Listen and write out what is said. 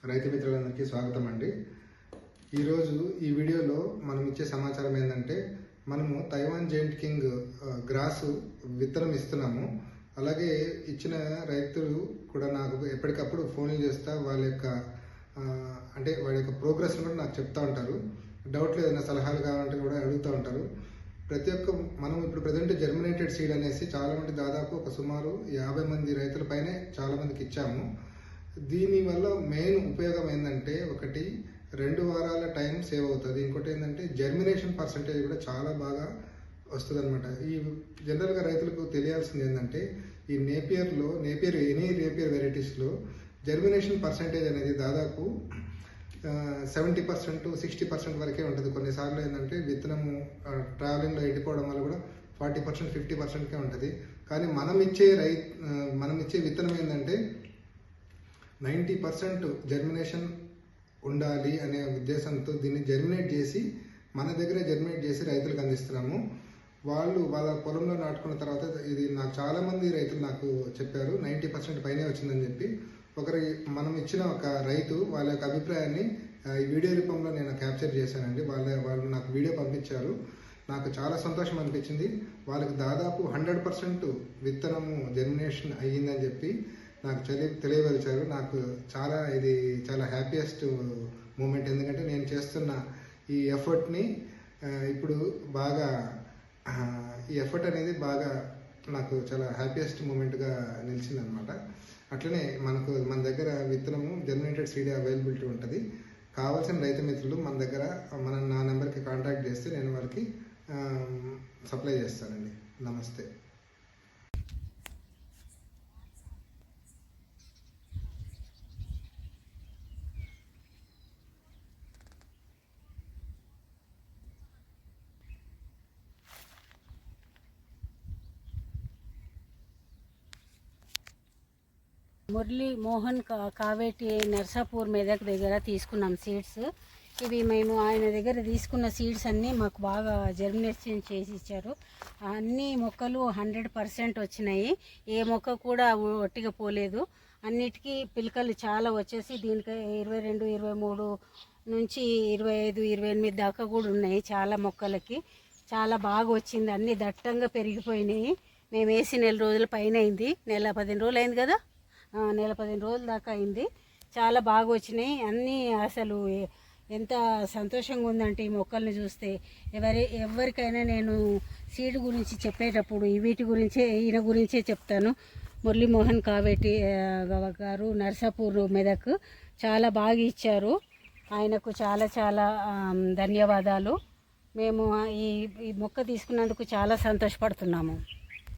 రైతు మిత్రులందరికీ స్వాగతం అండి. ఈరోజు ఈ వీడియోలో మనం ఇచ్చే సమాచారం ఏంటంటే, మనము తైవాన్ జైంట్ కింగ్ గ్రాసు విత్తనం ఇస్తున్నాము. అలాగే ఇచ్చిన రైతులు కూడా నాకు ఎప్పటికప్పుడు ఫోన్లు చేస్తా వాళ్ళ యొక్క ప్రోగ్రెస్ని కూడా నాకు చెప్తూ ఉంటారు. డౌట్లు ఏదైనా సలహాలు కావాలంటే కూడా అడుగుతూ ఉంటారు. ప్రతి ఒక్క మనం ఇప్పుడు ప్రజెంట్ జర్మినేటెడ్ సీడ్ అనేసి చాలామంది దాదాపు ఒక సుమారు 50 మంది రైతుల పైనే చాలామందికి ఇచ్చాము. దీనివల్ల మెయిన్ ఉపయోగం ఏంటంటే, ఒకటి 2 వారాల టైం సేవ్ అవుతుంది. ఇంకోటి ఏంటంటే జర్మినేషన్ పర్సంటేజ్ కూడా చాలా బాగా వస్తుంది అనమాట. ఈ జనరల్గా రైతులకు తెలియాల్సింది ఏంటంటే, ఈ నేపియర్ వెరైటీస్లో జర్మినేషన్ పర్సంటేజ్ అనేది దాదాపు 70% 60% వరకే ఉంటుంది. కొన్నిసార్లు ఏంటంటే విత్తనము ట్రావెలింగ్లో ఎండిపోవడం వల్ల కూడా 40% 50%కే ఉంటుంది. కానీ మనం ఇచ్చే విత్తనం ఏంటంటే 90% జర్మినేషన్ ఉండాలి అనే ఉద్దేశంతో దీన్ని మన దగ్గరే జర్మినేట్ చేసి రైతులకు అందిస్తున్నాము. వాళ్ళు వాళ్ళ పొలంలో నాటుకున్న తర్వాత ఇది నాకు చాలామంది రైతులు నాకు చెప్పారు 90% పైనే వచ్చిందని చెప్పి. మనం ఇచ్చిన ఒక రైతు వాళ్ళ యొక్క అభిప్రాయాన్ని ఈ వీడియో రూపంలో నేను క్యాప్చర్ చేశానండి. వాళ్ళు నాకు వీడియో పంపించారు. నాకు చాలా సంతోషం అనిపించింది. వాళ్ళకి దాదాపు 100% విత్తనము జర్మినేషన్ అయ్యిందని చెప్పి నాకు తెలియవరిచారు. నాకు ఇది చాలా హ్యాపీయెస్ట్ మూమెంట్. ఎందుకంటే నేను చేస్తున్న ఈ ఎఫర్ట్ని ఇప్పుడు బాగా ఈ ఎఫర్ట్ అనేది బాగా నాకు చాలా హ్యాపీయెస్ట్ మూమెంట్గా నిలిచిందనమాట. అట్లనే మన దగ్గర విత్తనము జర్మినేటెడ్ సీడ్ అవైలబిలిటీ ఉంటుంది. కావాల్సిన రైతు మిత్రులు నా నెంబర్కి కాంటాక్ట్ చేస్తే నేను వాళ్ళకి సప్లై చేస్తానండి. నమస్తే. మురళీ మోహన్ కావేటి నర్సాపూర్ మెదక్ దగ్గర తీసుకున్నాం సీడ్స్. ఇవి మేము ఆయన దగ్గర తీసుకున్న సీడ్స్ అన్నీ మాకు బాగా జర్మినేషన్ చేసి ఇచ్చారు. అన్ని మొక్కలు 100% వచ్చినాయి. ఏ మొక్క కూడా ఒట్టిగా పోలేదు. అన్నిటికీ పిలకలు చాలా వచ్చేసి దీనికి 22, 23 నుంచి 25, 28 దాకా కూడా ఉన్నాయి. చాలా మొక్కలకి చాలా బాగా వచ్చింది. అన్నీ దట్టంగా పెరిగిపోయినాయి. మేము వేసి 4 రోజుల పైన అయింది. 15 రోజులు అయింది కదా, 15 రోజుల దాకా అయింది. చాలా బాగా వచ్చినాయి అన్నీ. అసలు ఎంత సంతోషంగా ఉందంటే ఈ మొక్కల్ని చూస్తే. ఎవరికైనా నేను సీడ్ గురించి చెప్పేటప్పుడు ఈయన గురించే చెప్తాను. మురళీమోహన్ కావేటి గారు, నర్సాపూర్ మెదక్. చాలా బాగా ఇచ్చారు. ఆయనకు చాలా చాలా ధన్యవాదాలు. మేము ఈ మొక్క తీసుకున్నందుకు చాలా సంతోషపడుతున్నాము.